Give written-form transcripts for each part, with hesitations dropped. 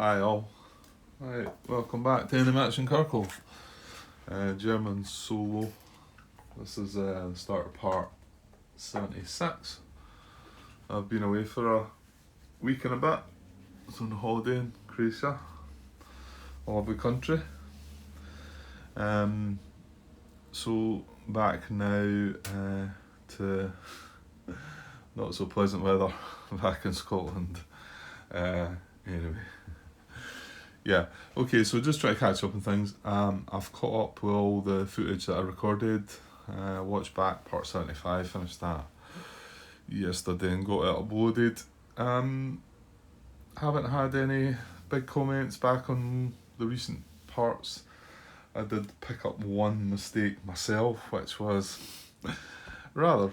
Hi all. Right, welcome back to Any Match in Kharkov. German solo. This is the start of part 76. I've been away for a week and a bit. I was on holiday in Croatia. A lovely country. So back now to not so pleasant weather back in Scotland. Anyway. Yeah, okay, so just try to catch up on things. I've caught up with all the footage that I recorded, watched back part 75, finished that yesterday and got it uploaded. Haven't had any big comments back on the recent parts. I did pick up one mistake myself, which was rather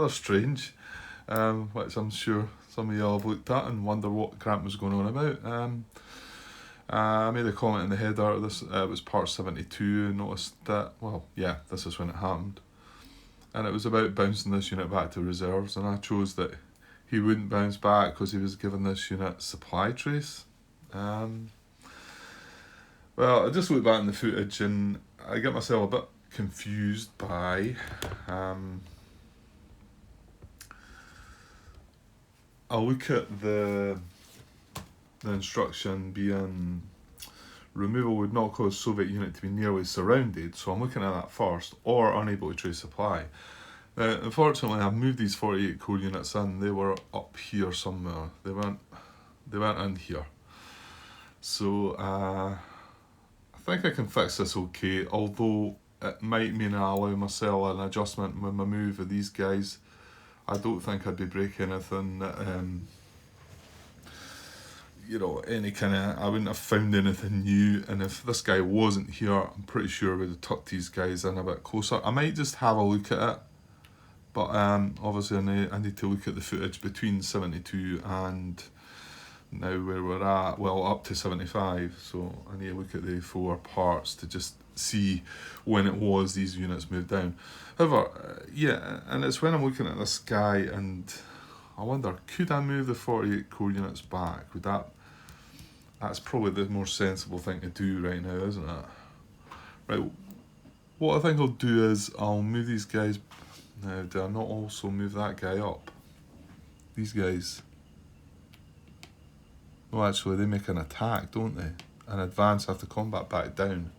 strange, which I'm sure some of y'all have looked at and wonder what crap was going on about. I made a comment in the header, this it was part 72, and noticed that, this is when it happened. And it was about bouncing this unit back to reserves, and I chose that he wouldn't bounce back because he was given this unit supply trace. Well, I just looked back in the footage and I get myself a bit confused by I look at the instruction being removal would not cause Soviet unit to be nearly surrounded, so I'm looking at that first, or unable to trace supply. Now, unfortunately, I've moved these 48 core units in. They were up here somewhere. They went in here. So I think I can fix this okay, although it might mean I allow myself an adjustment when I move with these guys. I don't think I'd be breaking anything that, any kind of, I wouldn't have found anything new, and if this guy wasn't here, I'm pretty sure I would have tucked these guys in a bit closer. I might just have a look at it, but obviously I need to look at the footage between 72 and now where we're at, well, up to 75, so I need to look at the 4 parts to just see when it was these units moved down. However, and it's when I'm looking at this guy and I wonder, could I move the 48 core units back? That's probably the more sensible thing to do right now, isn't it? Right, what I think I'll do is I'll move these guys. Now, do I not also move that guy up? These guys. Well, actually, they make an attack, don't they? And advance after combat back down.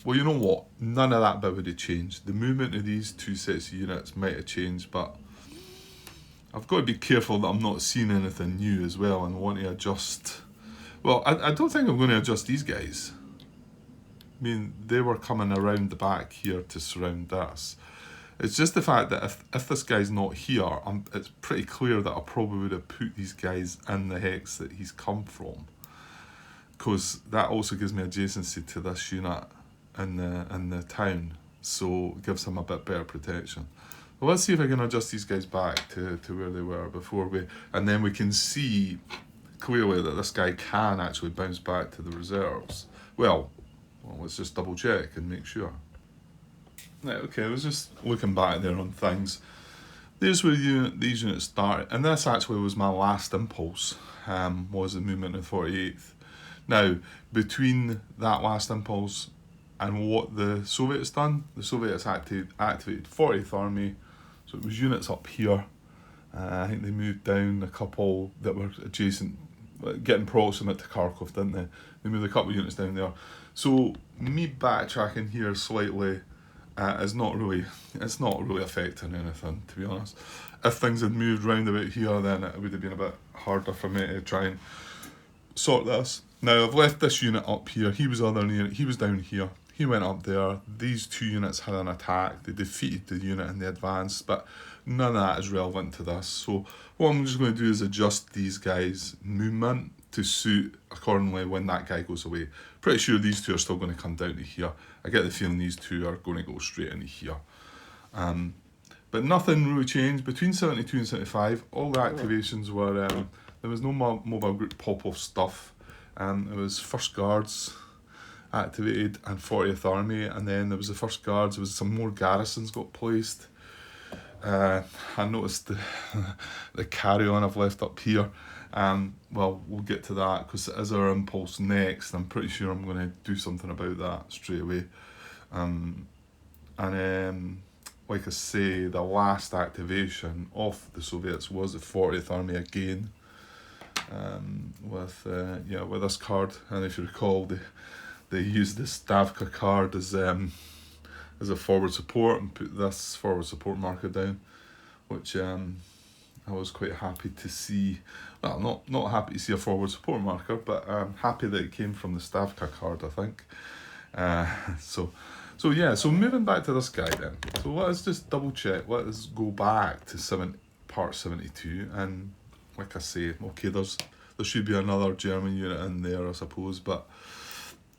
Well, you know what? None of that bit would have changed. The movement of these 2 sets of units might have changed, but I've got to be careful that I'm not seeing anything new as well and want to adjust. Well, I don't think I'm going to adjust these guys. I mean, they were coming around the back here to surround this. It's just the fact that if this guy's not here, it's pretty clear that I probably would have put these guys in the hex that he's come from, because that also gives me adjacency to this unit in the town, so it gives him a bit better protection. Well, let's see if I can adjust these guys back to where they were before and then we can see clearly that this guy can actually bounce back to the reserves. Well, let's just double check and make sure. Right, okay, I was just looking back there on things. There's where these units start, and this actually was my last impulse, was the movement of 48th. Now, between that last impulse and what the Soviets done, the Soviets activated 40th Army, so it was units up here. I think they moved down a couple that were adjacent, getting proximate to Kharkov, didn't they? They moved a couple of units down there. So me backtracking here slightly it's not really affecting anything, to be honest. If things had moved round about here, then it would have been a bit harder for me to try and sort this. Now I've left this unit up here. He was down here. He went up there. These 2 units had an attack. They defeated the unit and they advanced, but none of that is relevant to this. So what I'm just going to do is adjust these guys' movement to suit accordingly when that guy goes away. Pretty sure these 2 are still going to come down to here. I get the feeling these 2 are going to go straight into here. But nothing really changed. Between 72 and 75, all the activations were, there was no mobile group pop-off stuff. It was First Guards activated and 40th Army, and then there was the First Guards, there was some more garrisons got placed. I noticed the carry-on I've left up here. Well, we'll get to that because it is our impulse next. I'm pretty sure I'm going to do something about that straight away. And like I say, the last activation of the Soviets was the 40th Army again, with this card. And if you recall, they used the Stavka card as a forward support and put this forward support marker down, which I was quite happy to see. Well, not happy to see a forward support marker, but happy that it came from the Stavka card, I think. So moving back to this guy then. So let's just double check. Let's go back to part 72, and like I say, okay, there should be another German unit in there, I suppose, but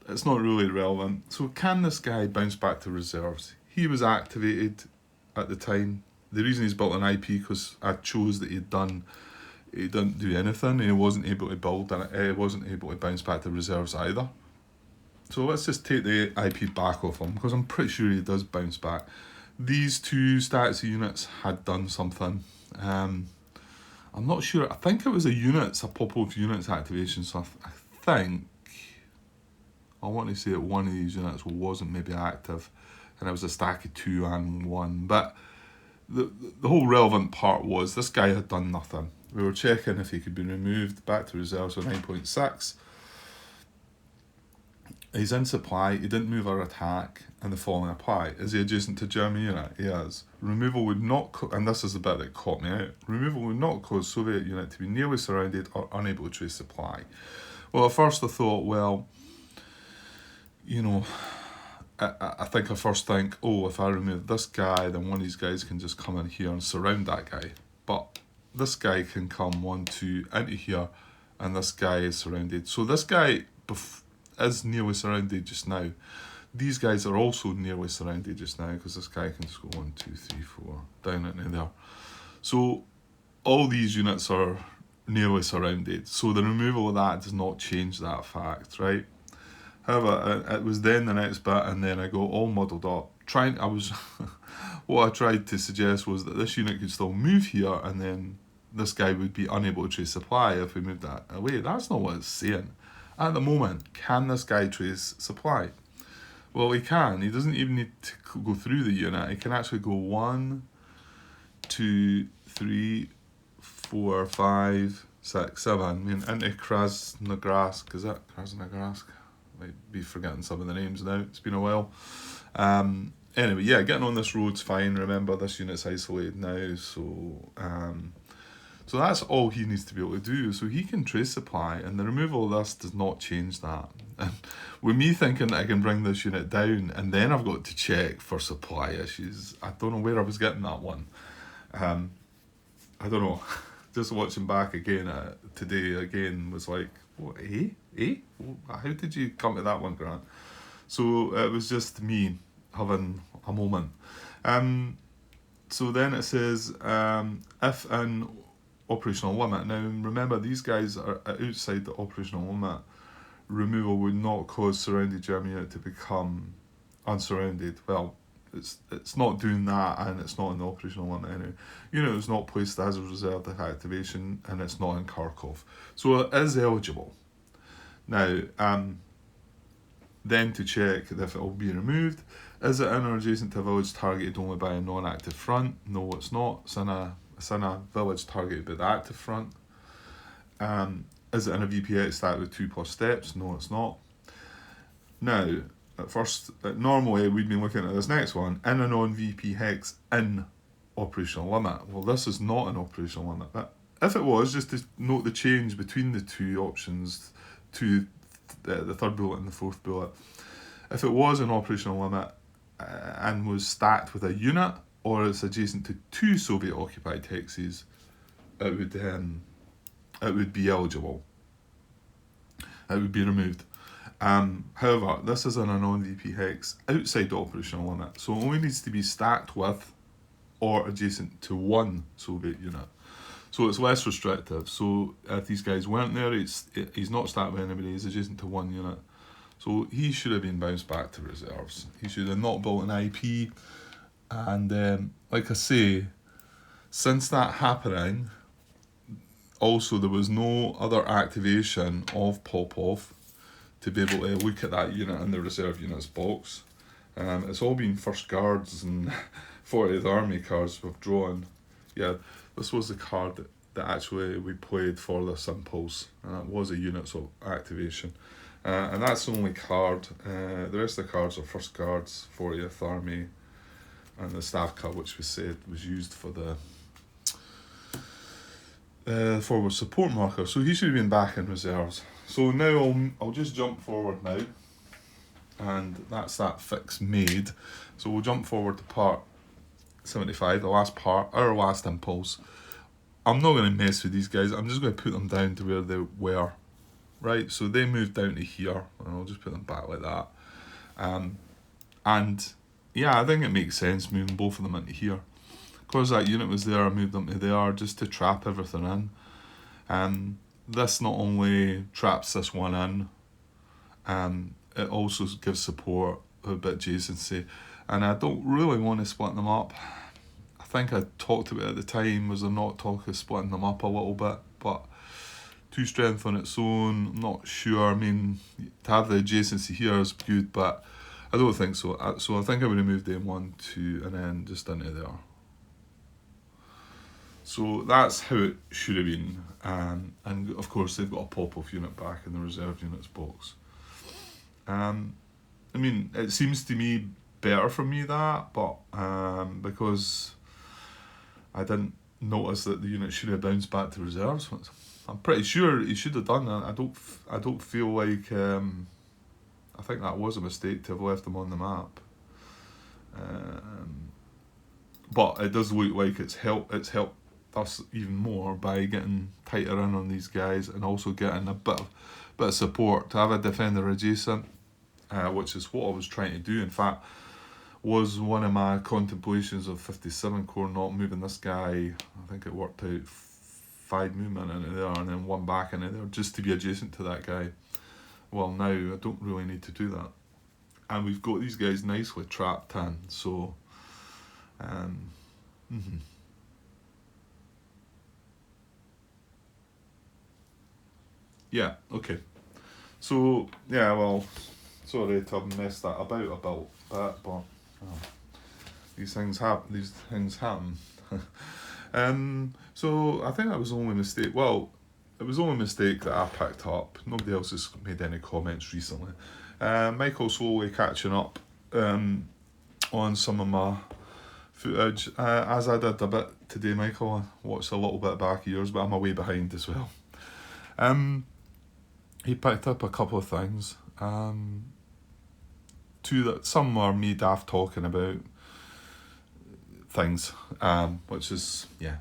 it's not really relevant. So can this guy bounce back to reserves? He was activated at the time. The reason he's built an IP because I chose that he didn't do anything. He wasn't able to build and he wasn't able to bounce back to reserves either. So let's just take the IP back off him because I'm pretty sure he does bounce back. These two stats units had done something. I'm not sure. I think it was a pop-off units activation. So I think I want to say that one of these units wasn't maybe active, and it was a stack of 2 and 1. But the whole relevant part was this guy had done nothing. We were checking if he could be removed back to reserves for 9.6. He's in supply, he didn't move our attack, and the following apply. Is he adjacent to German unit? He is. Removal would not, and this is the bit that caught me out, removal would not cause Soviet unit to be nearly surrounded or unable to trace supply. Well, at first I thought, well, I think I first think, if I remove this guy, then one of these guys can just come in here and surround that guy. But this guy can come 1, 2 into here, and this guy is surrounded. So this guy is nearly surrounded just now. These guys are also nearly surrounded just now because this guy can just go 1, 2, 3, 4 down into there. So all these units are nearly surrounded. So the removal of that does not change that fact, right? However, it was then the next bit, and then I got all muddled up. What I tried to suggest was that this unit could still move here, and then this guy would be unable to trace supply if we moved that away. That's not what it's saying. At the moment, can this guy trace supply? Well, he can. He doesn't even need to go through the unit. He can actually go 1, 2, 3, 4, 5, 6, 7. I mean, into Krasnogorsk. Is that Krasnogorsk? Might be forgetting some of the names now. It's been a while. Anyway, yeah, getting on this road's fine. Remember, this unit's isolated now, so that's all he needs to be able to do. So he can trace supply, and the removal of this does not change that. And with me thinking that I can bring this unit down, and then I've got to check for supply issues, I don't know where I was getting that one. I don't know. Just watching back again today again was like, what, how did you come to that one, Grant? So it was just me having a moment. So then it says, if an operational limit. Now remember, these guys are outside the operational limit. Removal would not cause surrounded German unit to become unsurrounded. Well, it's not doing that, and it's not in the operational limit anyway. Unit is not placed as a reserve activation, and it's not in Kharkov. So it is eligible. Now, then to check if it will be removed. Is it in or adjacent to a village targeted only by a non-active front? No, it's not. It's in a village targeted by the active front. Is it in a VPX stack with 2+ steps? No, it's not. Now, at first, normally we'd been looking at this next one, in a non-VP hex in operational limit. Well, this is not an operational limit. But if it was, just to note the change between the two options, to the third bullet and the fourth bullet. If it was an operational limit and was stacked with a unit, or it's adjacent to 2 Soviet-occupied hexes, it would be eligible. It would be removed. However, this is in a non-VP hex outside the operational limit, so it only needs to be stacked with or adjacent to 1 Soviet unit. So it's less restrictive. So if these guys weren't there, he's not stacked with anybody, he's adjacent to 1 unit. So he should have been bounced back to reserves. He should have not built an IP. And like I say, Since that happening, also there was no other activation of Popov to be able to look at that unit in the reserve units box. It's all been first guards and 40th Army cards we've drawn. Yeah, this was the card that actually we played for this impulse, and that was a units of activation. And that's the only card. The rest of the cards are first guards, 40th Army, and the staff card, which we said was used for the forward support marker. So he should have been back in reserves. So now I'll just jump forward now, and that's that fix made. So we'll jump forward to part 75, the last part, our last impulse. I'm not going to mess with these guys. I'm just going to put them down to where they were. Right, so they moved down to here, and I'll just put them back like that. And yeah, I think it makes sense moving both of them into here. Because that unit was there, I moved them to there just to trap everything in. This not only traps this one in, it also gives support, a bit adjacency. And I don't really want to split them up. I think I talked about it at the time, was there not talk of splitting them up a little bit, but 2 strength on its own, I'm not sure. I mean, to have the adjacency here is good, but I don't think so. So I think I would have moved them 1, 2, and then just into there. So that's how it should have been. And of course, they've got a pop-off unit back in the reserve units box. I mean, it seems to me better for me that, but because I didn't notice that the unit should have bounced back to reserves. I'm pretty sure he should have done that. I don't feel like I think that was a mistake to have left them on the map. But it does look like it's helped us even more by getting tighter in on these guys, and also getting a bit of support to have a defender adjacent, which is what I was trying to do. In fact, was one of my contemplations of 57 core not moving this guy. I think it worked out 5 movement into there and then 1 back into there just to be adjacent to that guy. Well, now I don't really need to do that, and we've got these guys nicely trapped in. So, yeah, okay. So yeah, well, sorry to have messed that about a bit, but these things happen. So I think that was the only mistake. Well, it was the only mistake that I picked up. Nobody else has made any comments recently. Michael's slowly catching up on some of my footage, as I did a bit today. Michael, I watched a little bit back of yours, but I'm a way behind as well. He picked up a couple of things. 2 that some are me daft talking about things, which is, yeah,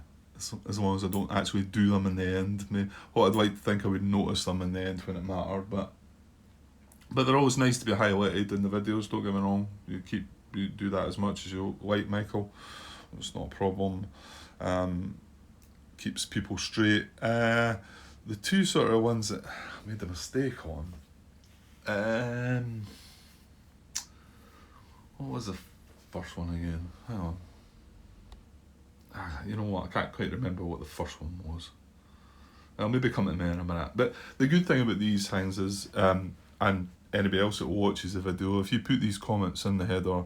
as long as I don't actually do them in the end. What I'd like to think I would notice them in the end when it mattered, but they're always nice to be highlighted in the videos, don't get me wrong. You do that as much as you like, Michael. It's not a problem. Keeps people straight. The 2 sort of ones that I made a mistake on. What was the first one again? Hang on. You know what? I can't quite remember what the first one was. I'll maybe come to me in a minute. But the good thing about these things is, and anybody else that watches the video, if you put these comments in the header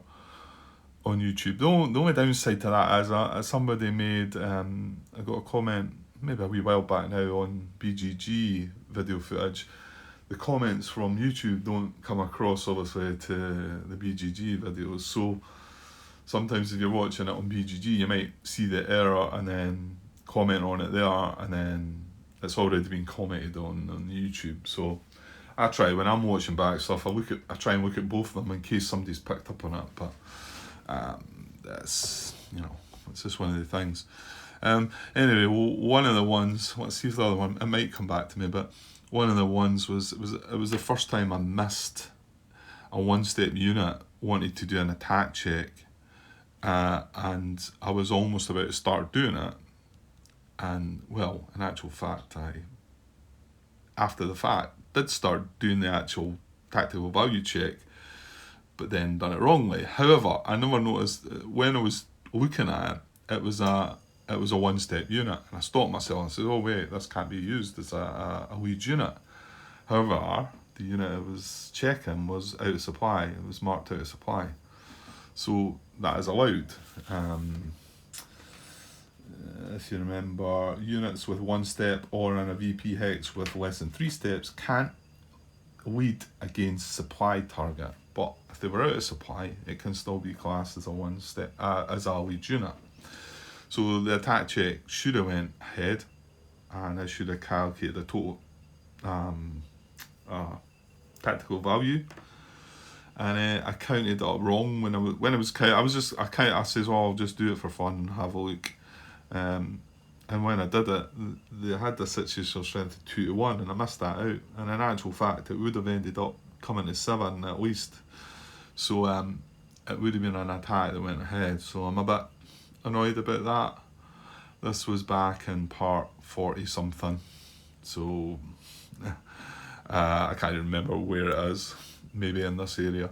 on YouTube, the only downside to that is somebody made, I got a comment maybe a wee while back now on BGG video footage. The comments from YouTube don't come across obviously to the BGG videos, so sometimes if you're watching it on BGG you might see the error and then comment on it there, and then it's already been commented on YouTube. So I try, when I'm watching back stuff, I try and look at both of them in case somebody's picked up on it, but that's, it's just one of the things. Anyway, one of the ones, let's see if the other one, it might come back to me, but one of the ones was the first time I missed a 1-step unit, wanted to do an attack check, and I was almost about to start doing it, and well, in actual fact, I, after the fact, did start doing the actual tactical value check, but then done it wrongly. However, I never noticed when I was looking at it, it was a it was a one-step unit. And I stopped myself and said, oh wait, this can't be used as a lead unit. However, the unit I was checking was out of supply. It was marked out of supply. So that is allowed. If you remember, units with one step or in a VP hex with less than 3 steps can't lead against supply target. But if they were out of supply, it can still be classed as a one step as a lead unit. So the attack check should have went ahead, and I should have calculated the total tactical value. And I counted it up wrong when I was counting. I says, well, I'll just do it for fun and have a look. And when I did it, they had the situational strength of 2 to 1, and I missed that out. And in actual fact, it would have ended up coming to 7 at least. So it would have been an attack that went ahead. So I'm a bit annoyed about that. This was back in part 40 something. So I can't even remember where it is. Maybe in this area.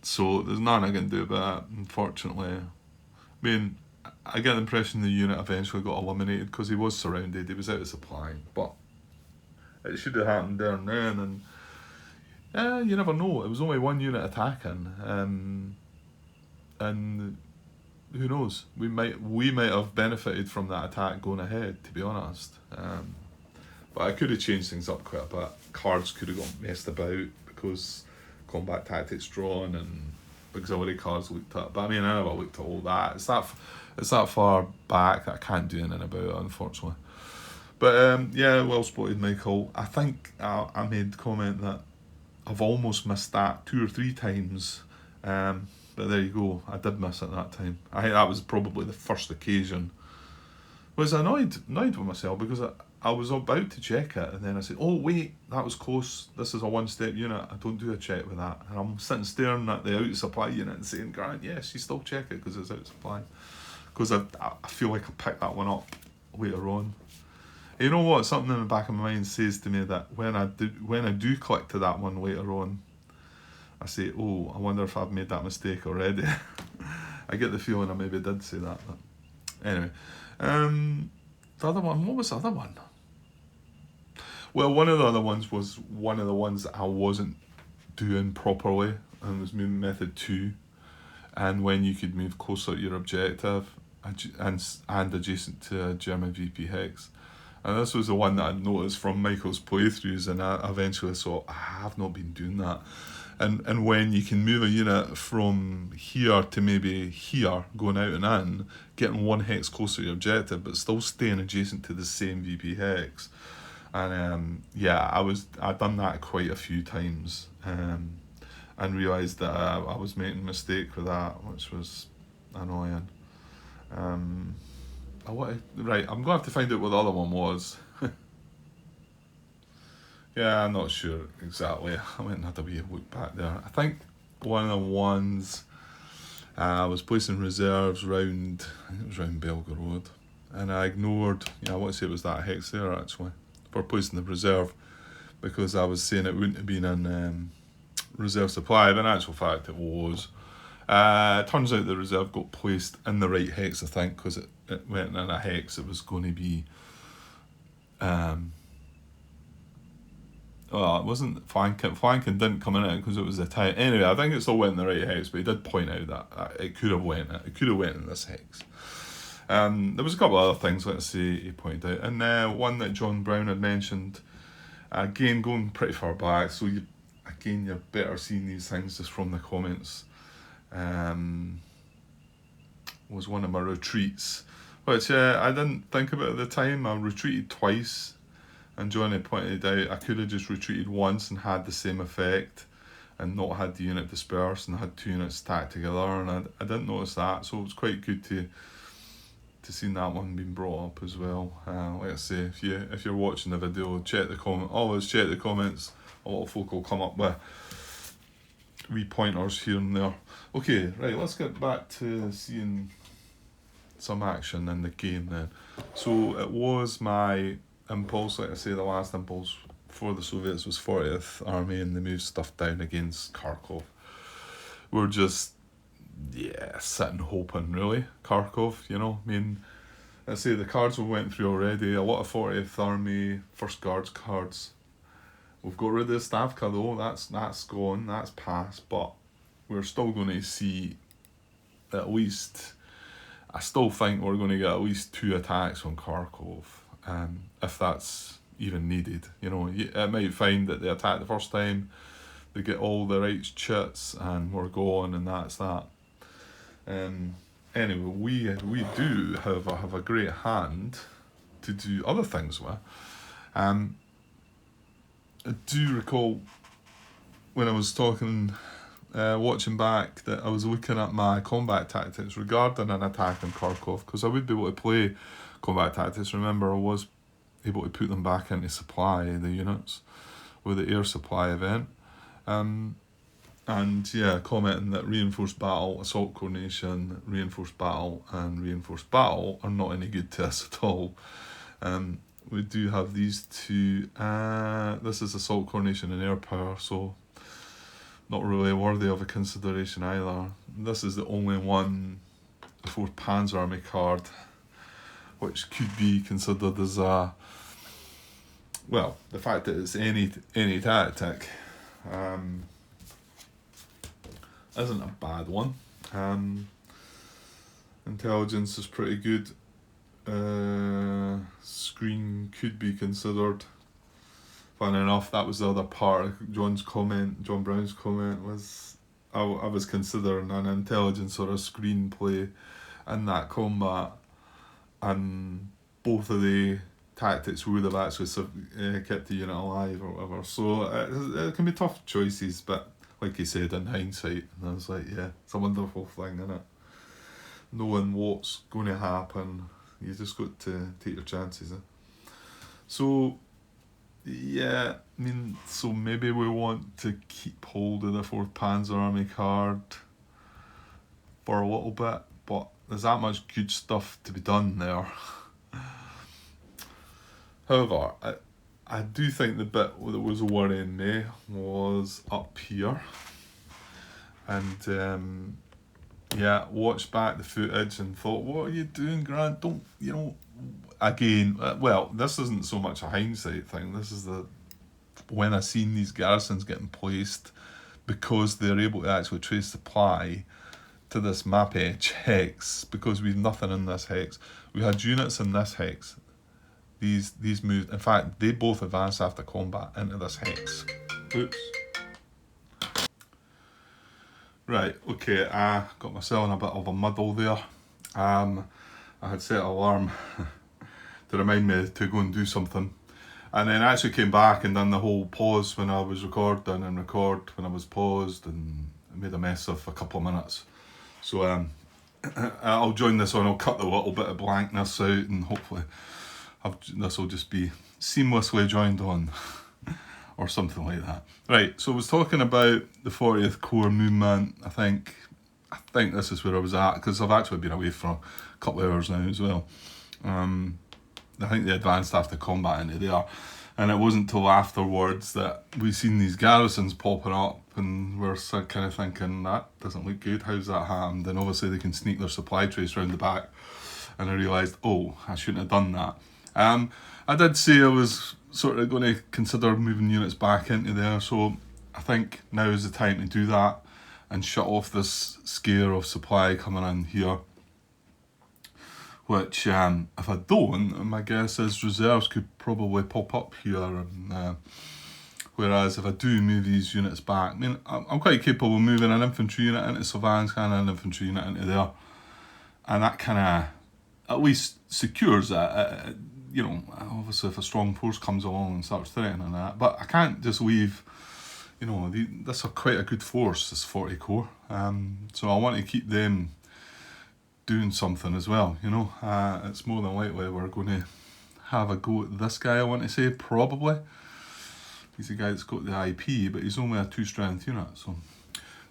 So there's nothing I can do about it, unfortunately. I mean, I get the impression the unit eventually got eliminated because he was surrounded, he was out of supply, but it should have happened there and then, and you never know. It was only one unit attacking, and who knows, we might have benefited from that attack going ahead, to be honest. But I could have changed things up quite a bit. Cards could have got messed about because combat tactics drawn and auxiliary cards looked at. But I mean, I never looked at all that. It's that far back that I can't do anything about it, unfortunately. But yeah, well spotted, Michael. I think I made the comment that I've almost missed that 2 or 3 times. But there you go. I did miss it that time. I think that was probably the first occasion. I was annoyed with myself because I was about to check it, and then I said, oh wait, that was close, this is a one-step unit, I don't do a check with that. And I'm sitting staring at the out-of-supply unit and saying, Grant, yes, you still check it because it's out-of-supply. Because I feel like I picked that one up later on. You know what, something in the back of my mind says to me that when I do click to that one later on, I say, oh, I wonder if I've made that mistake already. I get the feeling I maybe did say that, but anyway. The other one, what was the other one? Well, one of the other ones was one of the ones that I wasn't doing properly, and was moving method 2, and when you could move closer to your objective and adjacent to a German VP hex. And this was the one that I'd noticed from Michael's playthroughs, and I eventually thought, I have not been doing that. And when you can move a unit from here to maybe here, going out and in, getting 1 hex closer to your objective, but still staying adjacent to the same VP hex. And yeah, I'd done that quite a few times, and realised that I was making a mistake with that, which was annoying. Right, I'm going to have to find out what the other one was. Yeah, I'm not sure exactly. I went and had a wee look back there. I think one of the ones I was placing reserves round, I think it was round Belgorod, and I ignored, I want to say it was that hex there actually, for placing the reserve, because I was saying it wouldn't have been in reserve supply, but in actual fact it was. Turns out the reserve got placed in the right hex, I think, because it went in a hex it was going to be well, it wasn't flanking. Flanking didn't come in it because it was the time. Anyway, I think it still went in the right hex, but he did point out that it could have went in this hex. There was a couple of other things, let's say, he pointed out. And one that John Brown had mentioned, again, going pretty far back, so you're better seeing these things just from the comments, was one of my retreats, which I didn't think about at the time. I retreated twice. And Johnny pointed out I could have just retreated once and had the same effect and not had the unit dispersed and had 2 units stacked together, and I didn't notice that, so it was quite good to see that one being brought up as well. Like I say, if you're watching the video, always check the comments. A lot of folk will come up with wee pointers here and there. Okay, right, let's get back to seeing some action in the game then. So it was my impulse, like I say, the last impulse for the Soviets was 40th Army, and they moved stuff down against Kharkov. We're just yeah, sitting hoping really. Kharkov, you know, I mean, I say the cards we went through already, a lot of 40th Army First Guards cards. We've got rid of the Stavka though, that's gone, that's passed, but we're still going to see at least, I still think we're going to get at least 2 attacks on Kharkov, if that's even needed. You know, it might find that they attack the first time, they get all the right chits, and we're gone, and that's that. Anyway, we do have a great hand to do other things with. I do recall when I was watching back, that I was looking at my combat tactics regarding an attack on Kharkov, because I would be able to play combat tactics. Remember, I was able to put them back into supply, the units, with the air supply event. And yeah, commenting that reinforced battle, assault coordination, reinforced battle, and reinforced battle are not any good to us at all. We do have these 2. This is assault coordination and air power, so not really worthy of a consideration either. This is the only one, the 4th Panzer Army card, which could be considered as a, well, the fact that it's any tactic isn't a bad one. Intelligence is pretty good. Screen could be considered. Funny enough, that was the other part of John Brown's comment, was I was considering an intelligence or a screenplay in that combat, and both of the tactics would have actually kept the unit alive or whatever. So it can be tough choices, but like you said, in hindsight, and I was like, yeah, it's a wonderful thing, isn't it? Knowing what's going to happen, you just got to take your chances. So, yeah, I mean, so maybe we want to keep hold of the 4th Panzer Army card for a little bit, but there's that much good stuff to be done there. However, I do think the bit that was worrying me was up here. And yeah, watched back the footage and thought, what are you doing, Grant? Don't, you know, again, well, this isn't so much a hindsight thing. This is when I seen these garrisons getting placed, because they're able to actually trace supply to this map edge hex, because we've nothing in this hex. We had units in this hex. These moved, in fact, they both advanced after combat into this hex. Oops. Right, okay, I got myself in a bit of a muddle there. I had set an alarm to remind me to go and do something, and then I actually came back and done the whole pause when I was recording and record when I was paused, and made a mess of a couple of minutes. So I'll join this on, I'll cut the little bit of blankness out, and hopefully this will just be seamlessly joined on. Or something like that. Right, so I was talking about the 40th Corps movement. I think this is where I was at, because I've actually been away for a couple of hours now as well. I think they advanced after combat into there, and it wasn't till afterwards that we seen these garrisons popping up, and we're kind of thinking, that doesn't look good, how's that happened? And obviously they can sneak their supply trace around the back, and I realised, oh, I shouldn't have done that. I did say I was sort of going to consider moving units back into there, so I think now is the time to do that and shut off this scare of supply coming in here, which if I don't, my guess is reserves could probably pop up here, and whereas if I do move these units back, I mean, I'm quite capable of moving an infantry unit into Sylvansk and an infantry unit into there, and that kind of at least secures that. You know, obviously if a strong force comes along and starts threatening that, but I can't just leave, you know, this is quite a good force, this 40 Corps, so I want to keep them doing something as well, you know. It's more than likely we're going to have a go at this guy, I want to say, probably. He's the guy that's got the IP, but he's only a 2-strength unit,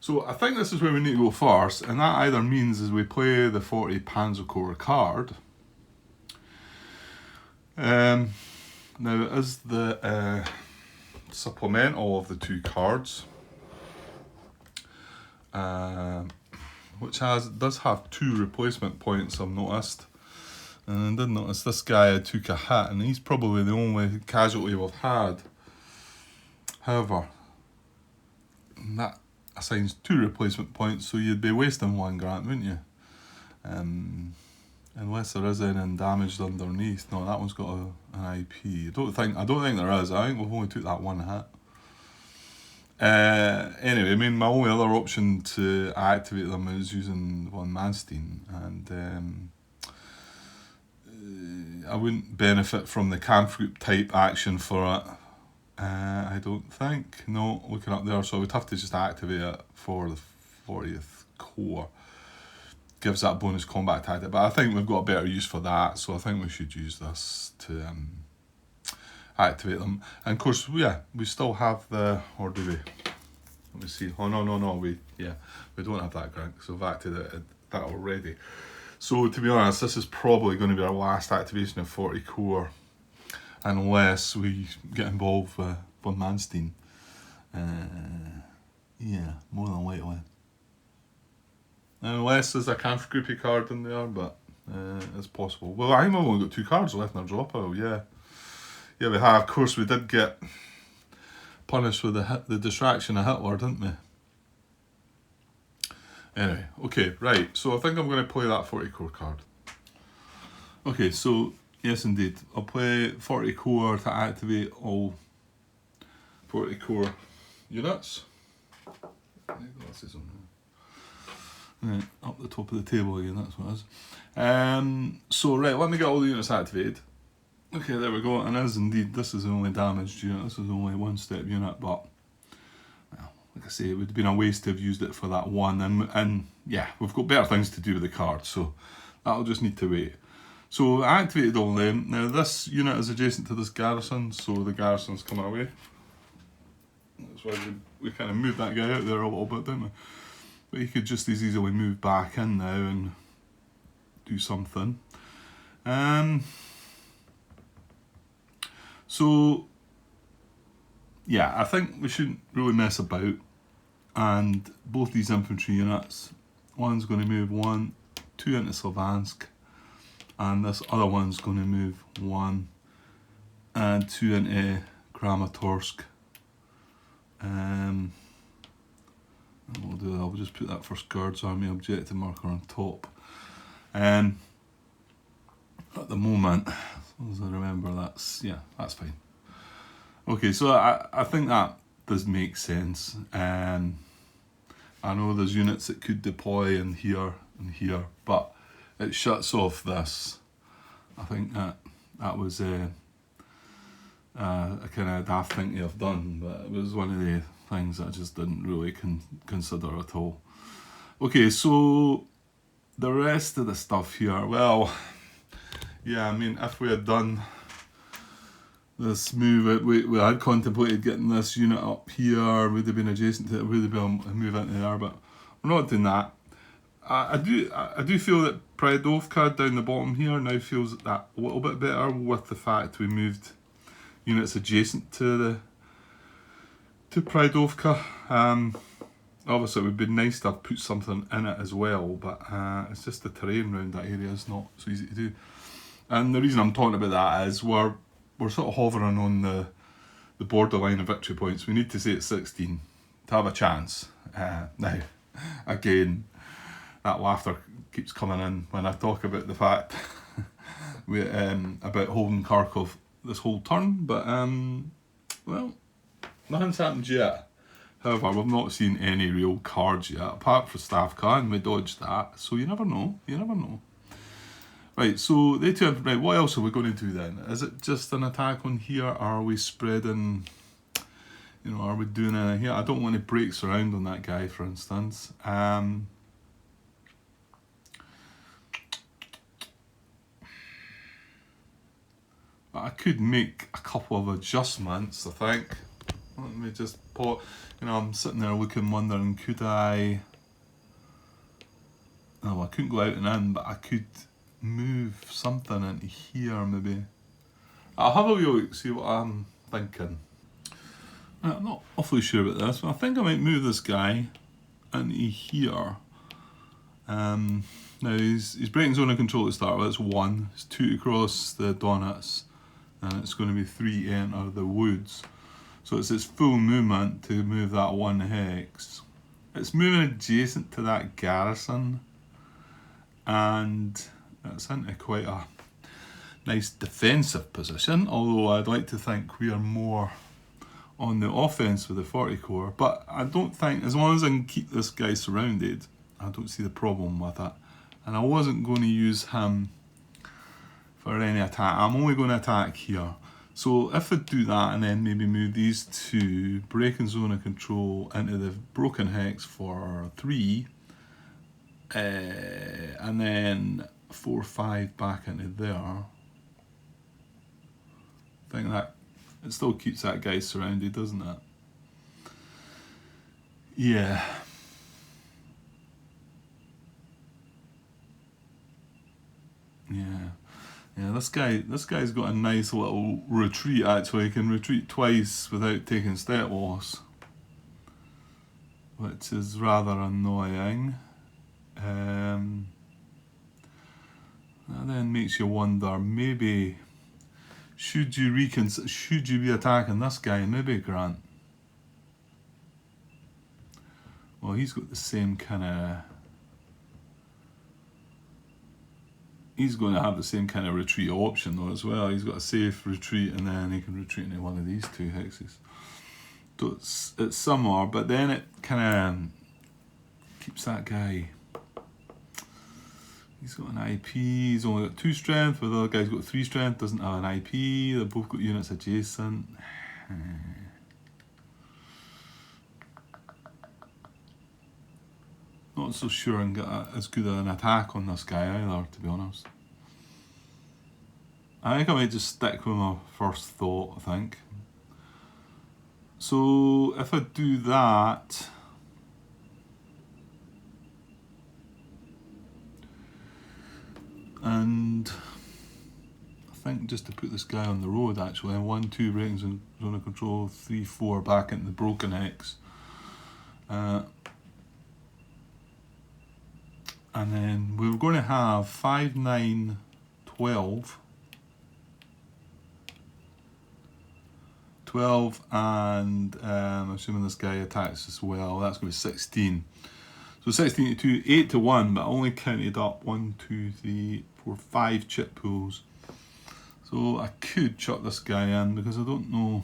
so I think this is where we need to go first, and that either means as we play the 40 Panzer Corps card. Now it is the supplemental of the 2 cards, which does have 2 replacement points, I've noticed. And I did notice this guy took a hit, and he's probably the only casualty we've had. However, that assigns 2 replacement points, so you'd be wasting 1 grant, wouldn't you? Unless there is any damaged underneath. No, that one's got an IP. I don't think there is. I think we've only took that 1 hit. Anyway, I mean, my only other option to activate them is using von Manstein, and I wouldn't benefit from the camp group type action for it. I don't think. No, looking up there, so I would have to just activate it for the 40th Corps. Gives that bonus combat tactic, but I think we've got a better use for that, so I think we should use this to activate them. And of course, yeah, we still have the, or do we? Let me see. Oh no, we don't have that grant, so we've activated that already. So to be honest, this is probably going to be our last activation of 40 Corps, unless we get involved with von Manstein. Yeah, more than likely. Unless there's a camp groupie card in there, but it's possible. Well, I think we've only got 2 cards left in our draw pile, yeah. Yeah, we have. Of course, we did get punished with the distraction of Hitler, didn't we? Anyway, okay, right. So I think I'm going to play that 40 Corps card. Okay, so yes, indeed. I'll play 40 Corps to activate all 40 Corps units. Glasses on. Right, up the top of the table again, that's what it is. So, right, let me get all the units activated. Okay, there we go, and as indeed, this is the only damaged unit, this is only 1-step unit, but, well, like I say, it would have been a waste to have used it for that one, and yeah, we've got better things to do with the card, so that'll just need to wait. So, I activated all them. Now, this unit is adjacent to this garrison, so the garrison's coming away. That's why we kind of moved that guy out there a little bit, didn't we? But you could just as easily move back in now and do something. So, yeah, I think we shouldn't really mess about. And both these infantry units, one's going to move 1, 2 into Sylvansk, and this other one's going to move 1 and 2 into Kramatorsk. I'll just put that first Guards Army objective marker on top. At the moment, as long as I remember, that's fine. Okay, so I think that does make sense. I know there's units that could deploy in here and here, but it shuts off this. I think that was a kind of daft thing to have done, but it was one of the things that I just didn't really consider at all. Okay, so the rest of the stuff here, well, yeah, I mean, if we had done this move, we had contemplated getting this unit up here, would have been adjacent to it, would have been a move into there, but we're not doing that. I do feel that Pridovka down the bottom here now feels that a little bit better with the fact we moved units adjacent to Pridovka. Obviously it would be nice to have put something in it as well, but it's just the terrain around that area is not so easy to do. And the reason I'm talking about that is we're sort of hovering on the borderline of victory points. We need to stay at 16 to have a chance. Now, again, that laughter keeps coming in when I talk about the fact about holding Kharkov this whole turn, but well, nothing's happened yet. However, we've not seen any real cards yet, apart from Stavka, and we dodged that, so you never know, Right, so they two, right, what else are we going to do then? Is it just an attack on here, or are we spreading, are we doing anything here? I don't want to break surround on that guy, for instance. But I could make a couple of adjustments, I think. Let me just put, I'm sitting there looking, wondering, could I... No, I couldn't go out and in, but I could move something into here, maybe. I'll have a wee look, see what I'm thinking. I'm not awfully sure about this, but I think I might move this guy into here. Now he's breaking zone of control to start with. It's 1. It's 2 across the donuts, and it's going to be 3 to enter the woods. So it's its full movement to move that 1 hex. It's moving adjacent to that garrison, and it's into quite a nice defensive position, although I'd like to think we are more on the offense with the 40 Corps. But I don't think, as long as I can keep this guy surrounded, I don't see the problem with it. And I wasn't going to use him for any attack. I'm only going to attack here. So if I do that and then maybe move these 2, breaking zone of control into the broken hex for 3, and then 4, 5 back into there, I think that it still keeps that guy surrounded, doesn't it? Yeah. Yeah, this guy's got a nice little retreat actually. He can retreat twice without taking step loss, which is rather annoying. That then makes you wonder, maybe should you be attacking this guy? Maybe, Grant. Well, he's got the same kind of. He's going to have the same kind of retreat option though as well. He's got a safe retreat, and then he can retreat into one of these 2 hexes. So it's similar, but then it kind of keeps that guy. He's got an IP. He's only got 2 strength, but the other guy's got 3 strength. Doesn't have an IP. They've both got units adjacent. Not so sure and get as good an attack on this guy either, to be honest. I think I might just stick with my first thought, I think. So if I do that, and I think just to put this guy on the road actually, 1, 2 ratings and zone of control, 3, 4 back into the broken hex. And then we were going to have 5, 9, 12. 12 and assuming this guy attacks as well, that's going to be 16. So 16 to 2, 8 to 1, but I only counted up 1, 2, 3, 4, 5 chip pools. So I could chuck this guy in because I don't know.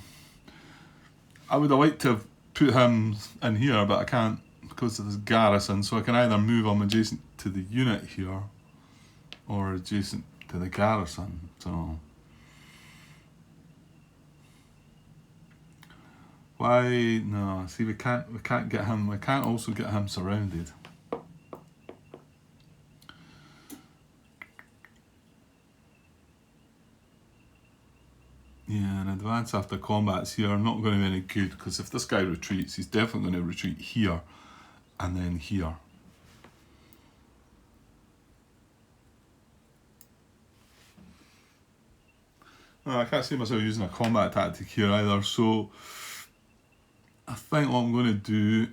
I would have liked to have put him in here, but I can't because of this garrison. So I can either move him adjacent to the unit here or adjacent to the garrison. So why no? See, we can't get him. We can't also get him surrounded. Yeah, and advance after combats here are not going to be any good because if this guy retreats, he's definitely going to retreat here and then here. I can't see myself using a combat tactic here either, so I think what I'm going to do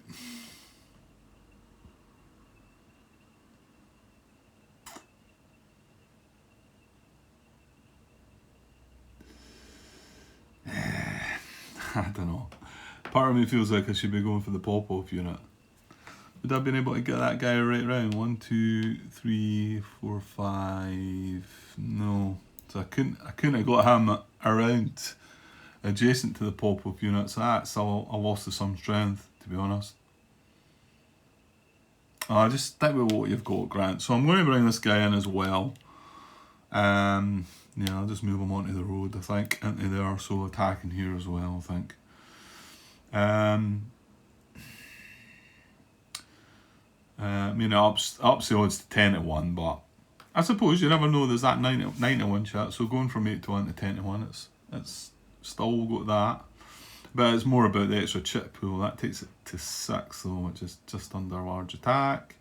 I don't know. Part of me feels like I should be going for the pop-off unit. Would I have been able to get that guy right round? 1, 2, 3, 4, 5. No. So I couldn't have got him around adjacent to the pop-off unit, so that's a loss of some strength, to be honest. Just stick with what you've got, Grant. So I'm going to bring this guy in as well. Yeah, I'll just move him onto the road, I think, into there, so attacking here as well, I think. I mean, it ups the odds to 10 to 1, but I suppose you never know. There's that 9 to 1 chat, so going from 8 to 1 to 10 to 1, it's still got that. But it's more about the extra chip pool. That takes it to 6, though, which is just under large attack.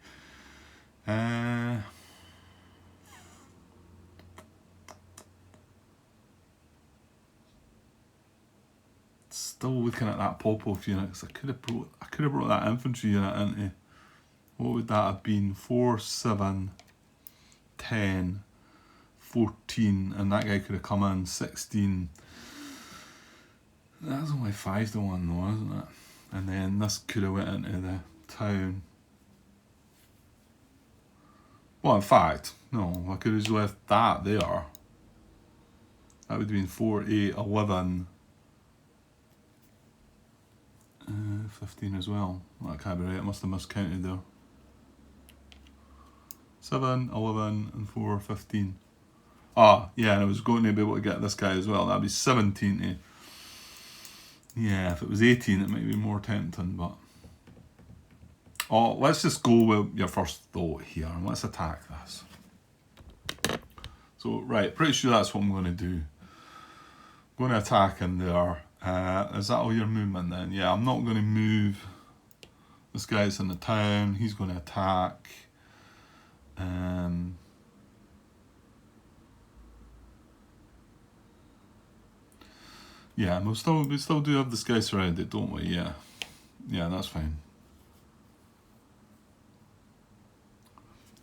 Still looking at that pop-off unit, because I could have brought that infantry unit into what would that have been? 4, 7, 10, 14, and that guy could have come in 16. That's only 5 to 1 though, isn't it? And then this could have went into the town. Well, in fact, no, I could have just left that there. That would have been 4, 8, 11, 15 as well. That can't be right, I must have miscounted there. 7, 11, and 4, 15. Ah, yeah, and I was going to be able to get this guy as well. That'd be 17 to... Yeah, if it was 18, it might be more tempting, but... Oh, let's just go with your first thought here, and let's attack this. So, right, pretty sure that's what I'm going to do. I'm going to attack in there. Is that all your movement then? Yeah, I'm not going to move. This guy's in the town. He's going to attack. Yeah, we still do have this guy surrounded, don't we? Yeah. Yeah, that's fine.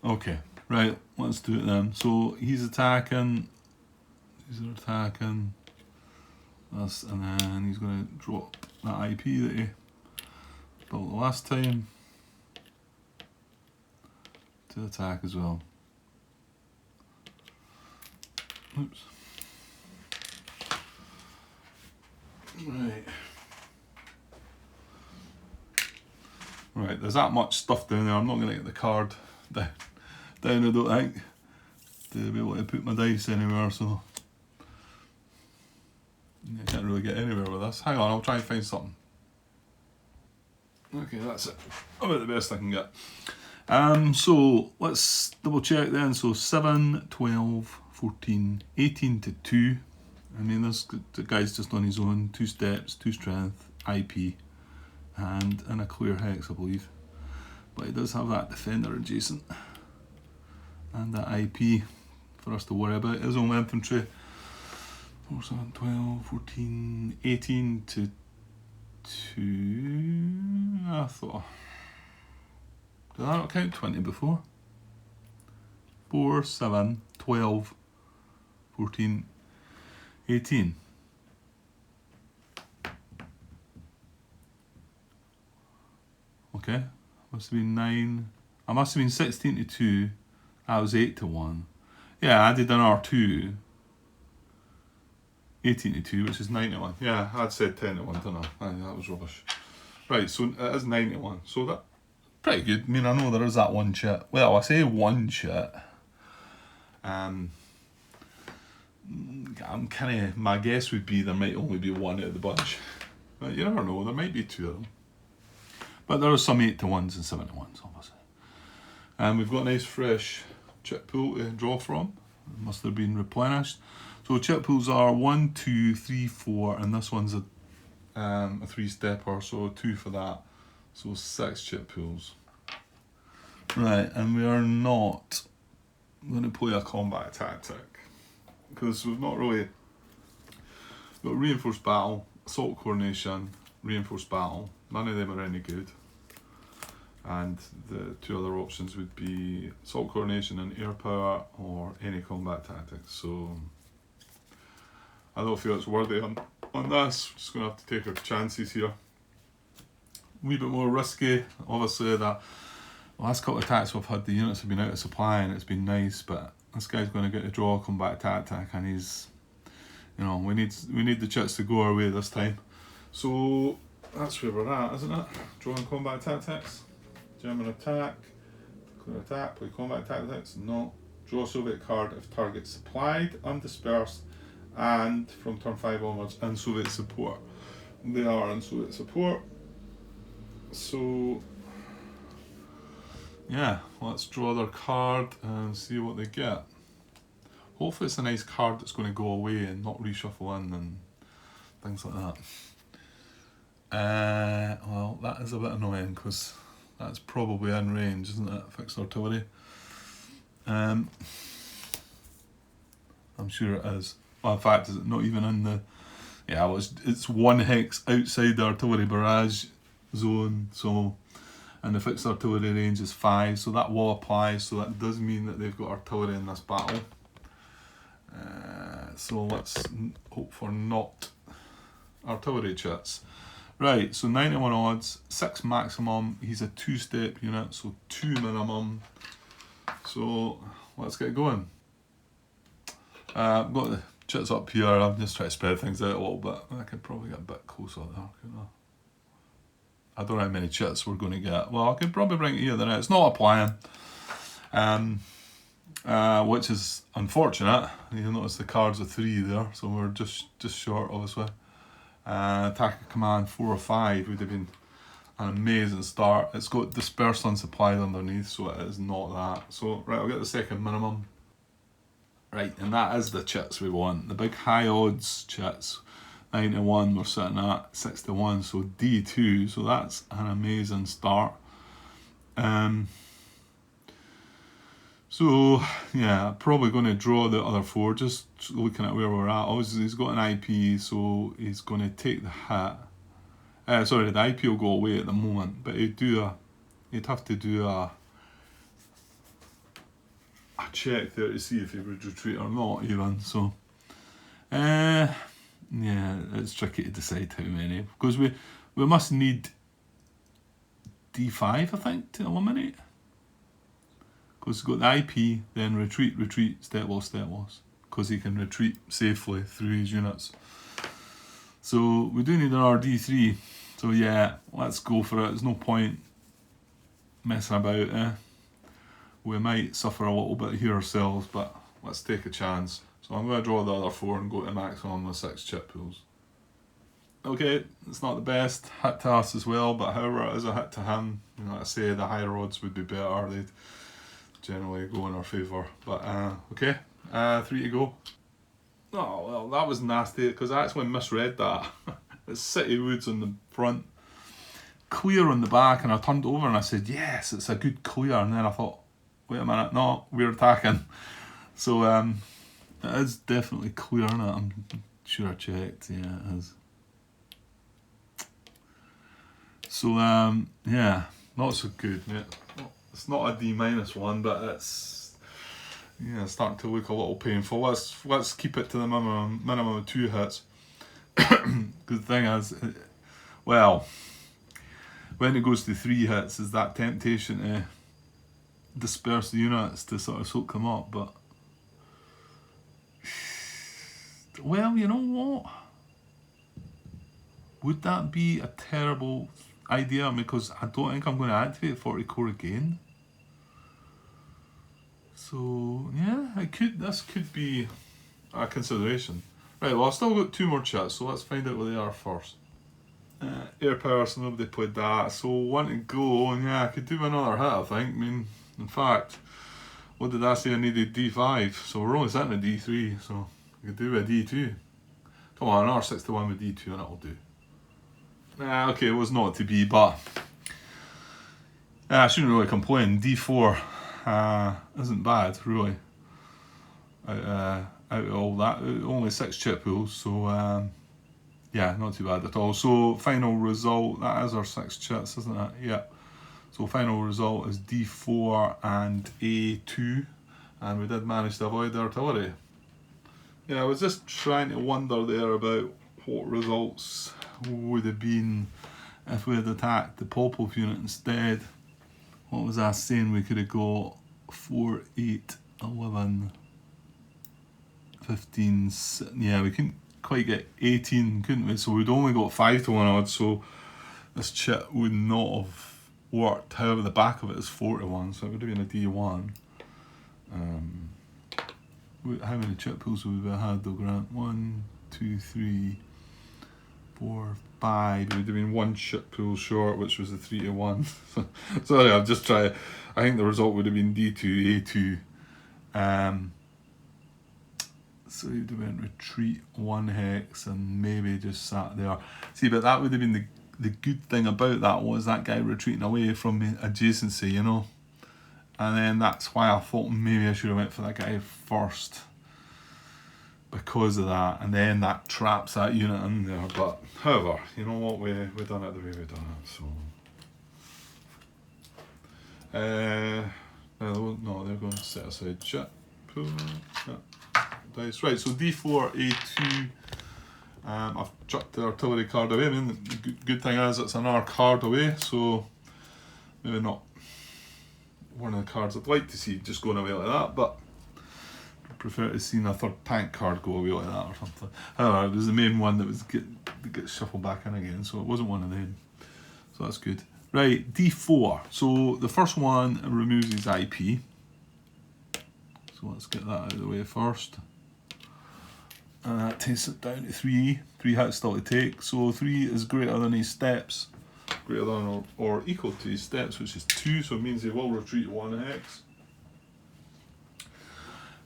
Okay, right, let's do it then. So he's attacking. These are attacking. This, and then he's going to drop that IP that he built the last time to attack as well. Oops. Right. Right, there's that much stuff down there. I'm not going to get the card down, I don't think, to be able to put my dice anywhere, so I can't really get anywhere with this. Hang on, I'll try and find something. Okay, that's it. About the best I can get. So let's double check then. So 7, 12, 14, 18 to 2. I mean, this guy's just on his own. 2 steps, 2 strength, IP, and a clear hex, I believe. But he does have that defender adjacent. And that IP for us to worry about. His own infantry. 4, 7, 12, 14, 18 to 2. I thought. Did I not count 20 before? 4, 7, 12, 14, 18. Okay. Must have been 9. I must have been 16 to 2. That was 8 to 1. Yeah, I did an R2. 18 to 2, which is 9 to 1. Yeah, I'd said 10 to 1, didn't I? Aye, that was rubbish. Right, so it is 9 to 1. So that pretty good. I mean, I know there is that one chit. Well, I say one chit. I'm kind of, my guess would be there might only be one out of the bunch. But you never know, there might be 2 of them. But there are some 8 to 1s and 7 to 1s, obviously. And we've got a nice fresh chip pool to draw from. It must have been replenished. So chip pools are 1, 2, 3, 4, and this one's a 3-stepper, so 2 for that. So 6 chip pools. Right, and we are not going to play a combat tactic because we've not really got reinforced battle, assault coordination, reinforced battle. None of them are any good. And the 2 other options would be assault coordination and air power or any combat tactics. So I don't feel it's worthy on this. Just going to have to take our chances here. A wee bit more risky. Obviously, the last couple of attacks we've had, the units have been out of supply and it's been nice, but this guy's going to get to draw a combat tactic and he's, you know, we need the chits to go our way this time. So that's where we're at, isn't it? Drawing combat tactics. German attack. Clear attack. Play combat tactics. No. Draw Soviet card if target supplied, undispersed, and from turn 5 onwards in Soviet support. They are in Soviet support. So yeah, let's draw their card and see what they get. Hopefully it's a nice card that's going to go away and not reshuffle in and things like that. Well, that is a bit annoying because that's probably in range, isn't it? Fixed artillery. I'm sure it is. Well, in fact, is it not even in the... Yeah, well, it's 1 hex outside the artillery barrage zone, so and the fixed artillery range is 5, so that will apply, so that does mean that they've got artillery in this battle. So let's hope for not artillery chits. Right, so 91 odds, 6 maximum, he's a 2-step unit, so 2 minimum. So let's get going. I've got the chits up here, I'm just trying to spread things out a little bit. I could probably get a bit closer there, couldn't I don't know how many chits we're going to get. Well, I could probably bring it here, then it's not applying. Which is unfortunate. You'll notice the cards are 3 there, so we're just short, obviously. Attack of command 4 or 5 would have been an amazing start. It's got dispersed unsupplied underneath, so it is not that. So right, I'll get the second minimum. Right, and that is the chits we want. The big high odds chits. 91, we're sitting at 61, so D2, so that's an amazing start. So yeah, probably going to draw the other 4, just looking at where we're at. Obviously he's got an IP, so he's going to take the hit. Sorry, the IP will go away at the moment, but he'd have to do a check there to see if he would retreat or not even, so yeah, it's tricky to decide how many, because we must need D5, I think, to eliminate. Because he's got the IP, then retreat, step loss, because he can retreat safely through his units. So we do need an RD3, so yeah, let's go for it. There's no point messing about. We might suffer a little bit here ourselves, but let's take a chance. So I'm going to draw the other 4 and go to maximum with 6 chip pools. Okay, it's not the best hit to us as well, but however it is a hit to him, you know, like I say, the higher odds would be better. They'd generally go in our favour. But okay, 3 to go. Oh well, that was nasty because I actually misread that. It's City Woods on the front, clear on the back, and I turned over and I said yes, it's a good clear, and then I thought, wait a minute, no, we're attacking. So it is definitely clear, isn't it? I'm sure I checked. Yeah, it is. So yeah, not so good, mate. It's not a D-1, but it's starting to look a little painful. Let's keep it to the minimum of 2 hits. Because the thing is, well, when it goes to 3 hits, is that temptation to disperse the units to sort of soak them up, but well, you know what? Would that be a terrible idea? Because I don't think I'm going to activate 40 core again. So yeah, this could be a consideration. Right, well I've still got 2 more chats, so let's find out where they are first. Air power, so nobody played that. So 1 to go, and yeah, I could do another hit, I think. I mean, in fact, what did I say? I needed D5, so we're only sitting at D3, so I could do a D2. Come on, another 6 to 1 with D2 and it'll do. Okay, it was not to be, but I shouldn't really complain. D4 isn't bad, really. Out of all that, only 6 chip pools, so yeah, not too bad at all. So final result, that is our 6 chits, isn't it? Yeah. So final result is D4 and A2, and we did manage to avoid the artillery. Yeah, I was just trying to wonder there about what results would have been if we had attacked the Popov unit instead. What was I saying? We could have got 4, 8, 11, 15, yeah, we couldn't quite get 18, couldn't we? So we'd only got 5 to 1 odds, so this chit would not have worked. However, the back of it is 4 to 1, so it would have been a D1. How many chip pools would we have had though, Grant? 1, 2, 3, 4, 5. It would have been 1 chip pool short, which was a 3 to 1. Sorry, I've just tried. I think the result would have been D2, A2. So you'd have went retreat 1 hex and maybe just sat there. See, but that would have been the good thing about that was that guy retreating away from the adjacency, you know. And then that's why I thought maybe I should have went for that guy first, because of that, and then that traps that unit in there. But however, you know what, we done it the way we done it, so No, they're going to set aside shit. Pull, yeah, dice. Right, so D4, A2. I've chucked the artillery card away. I mean, the good thing is it's another card away, so maybe not one of the cards I'd like to see just going away like that, but I prefer to see a third tank card go away like that or something. However, it was the main one that gets shuffled back in again, so it wasn't one of them. So that's good. Right, D4. So the first one removes his IP. So let's get that out of the way first. And that takes it down to 3. 3 hits still to take. So 3 is greater than his steps. Greater than or equal to his steps, which is 2. So it means he will retreat 1 hex.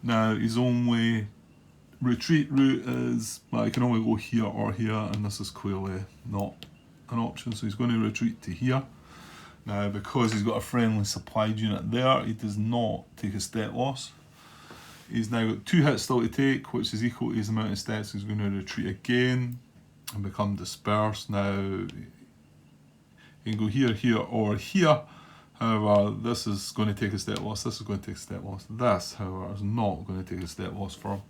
Now his only retreat route is, well, he can only go here or here, and this is clearly not an option. So he's going to retreat to here. Now, because he's got a friendly supplied unit there, he does not take a step loss. He's now got 2 hits still to take, which is equal to his amount of steps. He's going to retreat again and become dispersed. Now, he can go here, here, or here. However, this is going to take a step loss. This is going to take a step loss. This, however, is not going to take a step loss for him.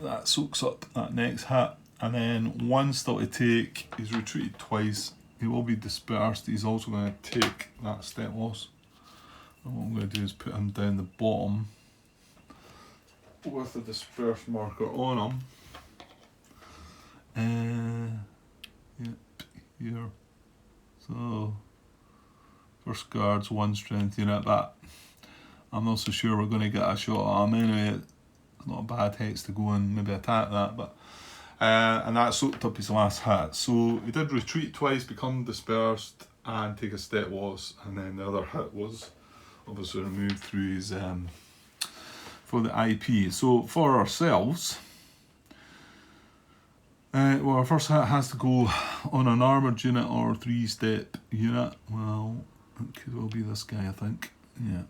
That soaks up that next hit. And then 1 still to take. He's retreated twice. He will be dispersed. He's also going to take that step loss. And what I'm going to do is put him down the bottom with the dispersed marker on him. Yep, here. So, first guard's 1 strength unit, but I'm not so sure we're going to get a shot at him anyway. It's not a bad hex to go and maybe attack that, but and that soaked up his last hit. So he did retreat twice, become dispersed, and take a step loss, and then the other hit was obviously removed through his for the IP. So for ourselves, well, our first hit has to go on an armoured unit or 3-step unit. Well, it could well be this guy, I think. Yeah,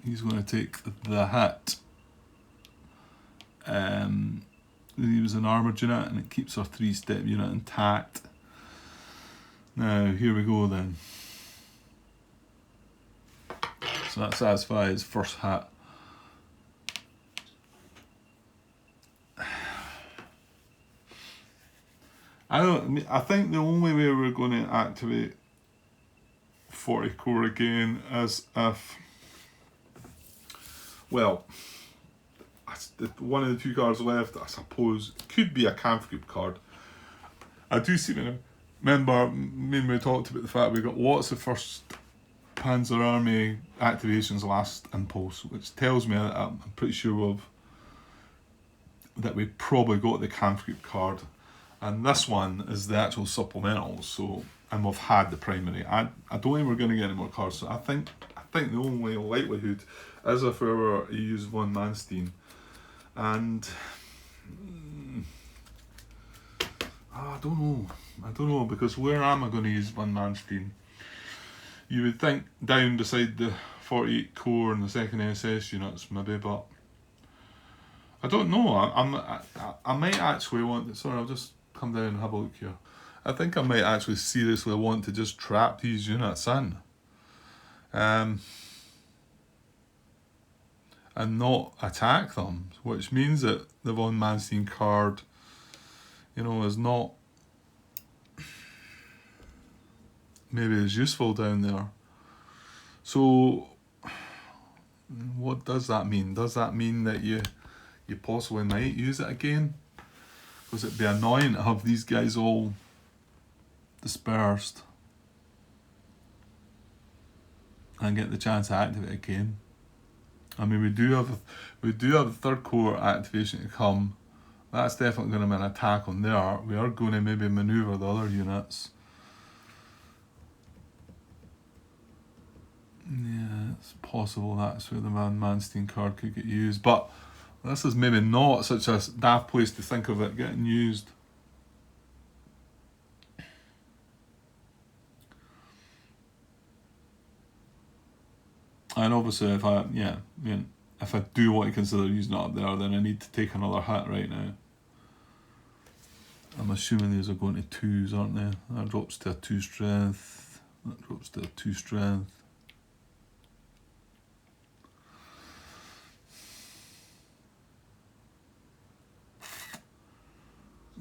he's going to take the hit. He was an armoured unit, and it keeps our 3-step unit intact. Now, here we go then. So that satisfies his first hit. I think the only way we're going to activate 40 core again is if, well, one of the 2 cards left, I suppose, could be a camp group card. I do seem to remember, we talked about the fact we got lots of first Panzer Army activations last impulse, which tells me that I'm pretty sure that we probably got the camp group card. And this one is the actual supplemental, so, and we've had the primary. I don't think we're going to get any more cards, so I think the only likelihood is if we were to use von Manstein. And I don't know, because where am I going to use von Manstein? You would think down beside the 48 core and the 2nd SS units maybe, but I don't know. I might actually want to, sorry, I'll just come down and have a look here. I think I might actually seriously want to just trap these units in. And not attack them, which means that the von Manstein card, is not maybe as useful down there. So, what does that mean? Does that mean that you possibly might use it again? Because it'd be annoying to have these guys all dispersed and get the chance to activate again. I mean, we do have a 3rd core activation to come. That's definitely going to be an attack on there. We are going to maybe manoeuvre the other units. Yeah, it's possible that's where the von Manstein card could get used, but this is maybe not such a daft place to think of it getting used. And obviously, if I do want to consider using it up there, then I need to take another hit right now. I'm assuming these are going to 2s, aren't they? That drops to a 2 strength. That drops to a 2 strength.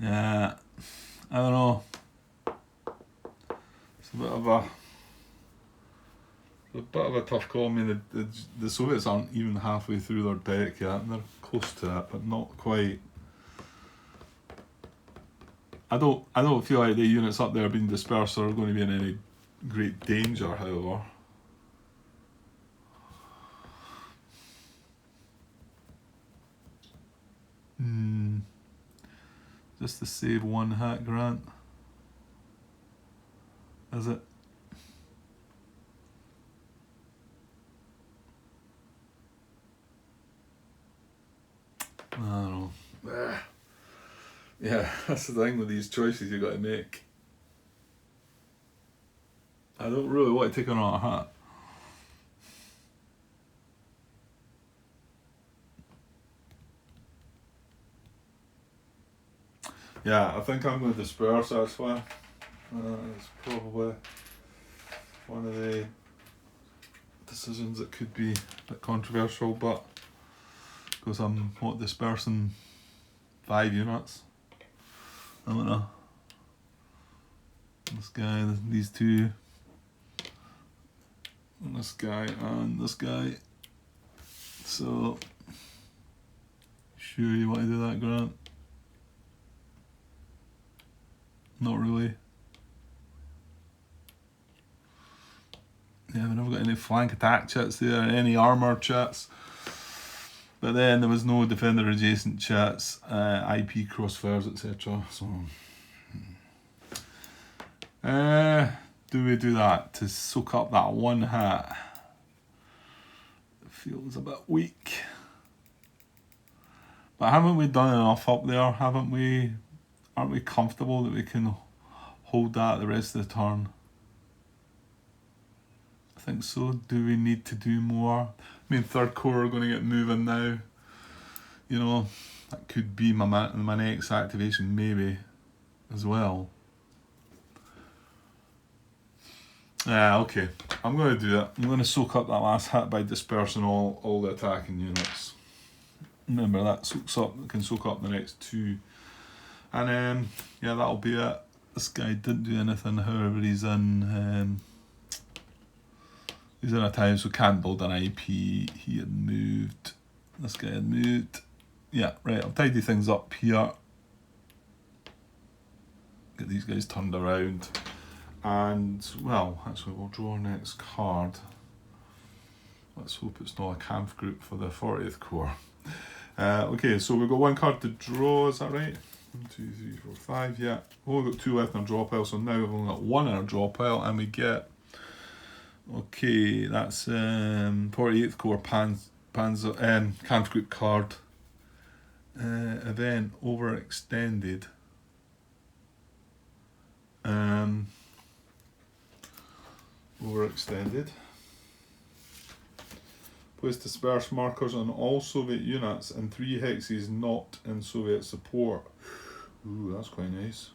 Yeah, I don't know. It's a bit of a tough call. I mean, the Soviets aren't even halfway through their deck yet. They're close to it, but not quite. I don't feel like the units up there being dispersed are going to be in any great danger, however. Just to save one hat, Grant. Is it? I don't know. Yeah, that's the thing with these choices you got to make. I don't really want to take another hat. Yeah, I think I'm going to disperse actually. It's probably one of the decisions that could be a bit controversial, but because I'm dispersing 5 units. I don't know. This guy, these two, and this guy, and this guy. So, sure you want to do that, Grant? Not really. Yeah, we never got any flank attack chats there, any armour chats. But then there was no defender adjacent chats, IP crossfires, etc. So, do we do that to soak up that one hat? It feels a bit weak. But haven't we done enough up there? Haven't we? Aren't we comfortable that we can hold that the rest of the turn? I think so. Do we need to do more? I mean, third corps are going to get moving now. You know, that could be my next activation maybe as well. Yeah, okay. I'm going to do it. I'm going to soak up that last hit by dispersing all the attacking units. Remember, that can soak up the next 2. And yeah, that'll be it. This guy didn't do anything, however he's in a time, so can't build an IP. He had moved. This guy had moved. Yeah, right, I'll tidy things up here. Get these guys turned around. And, well, actually we'll draw our next card. Let's hope it's not a camp group for the 40th Corps. Okay, so we've got 1 card to draw, is that right? 1, 2, 3, 4, 5, yeah. Oh, we've got 2 left in our draw pile, so now we've only got 1 in our draw pile, and we get, okay, that's 48th Corps camp group card. Event overextended. Overextended. Place disperse markers on all Soviet units in 3 hexes not in Soviet support. Ooh, that's quite nice.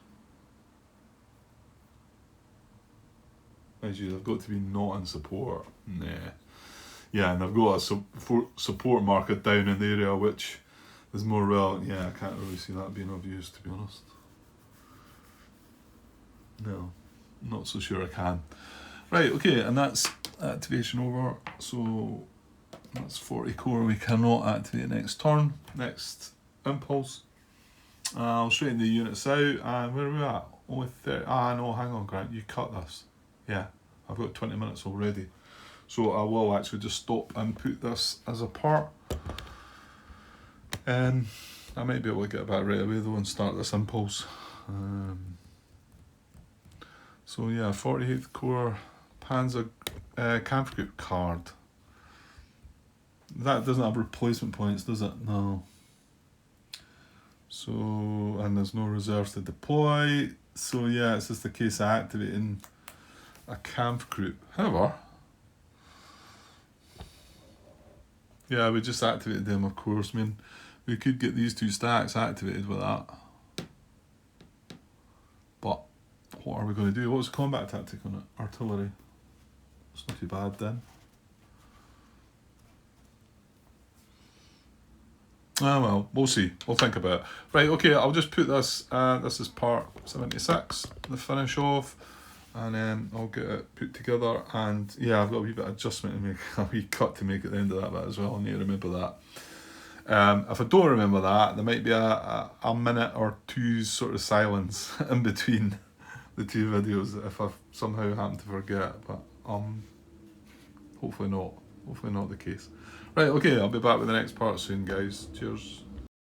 Mind you, they've got to be not in support. Nah. Yeah, and they've got a support marker down in the area which is more relevant. Yeah, I can't really see that being of use, to be honest. No, not so sure I can. Right, okay, and that's activation over. So that's 40 core. We cannot activate next turn. Next impulse. I'll straighten the units out. And where are we at? Only 30. No, hang on, Grant. You cut this. Yeah, I've got 20 minutes already. So I will actually just stop and put this as a part. And I might be able to get back right away though and start this impulse. So yeah, 48th Corps Panzer camp group card. That doesn't have replacement points, does it? No. So, and there's no reserves to deploy. So yeah, it's just a case of activating a camp group. However, yeah, we just activated them, of course. I mean, we could get these 2 stacks activated with that. But what are we going to do? What's the combat tactic on it? Artillery. It's not too bad then. Ah, well, we'll see. We'll think about it. Right, okay, I'll just put this, this is part 76, the finish off, and then I'll get it put together, and yeah, I've got a wee bit of adjustment to make, a wee cut to make at the end of that bit as well. I need to remember that. If I don't remember that, there might be a minute or two's sort of silence in between the two videos if I somehow happen to forget, but hopefully not. Hopefully not the case. Right, okay, I'll be back with the next part soon, guys. Cheers.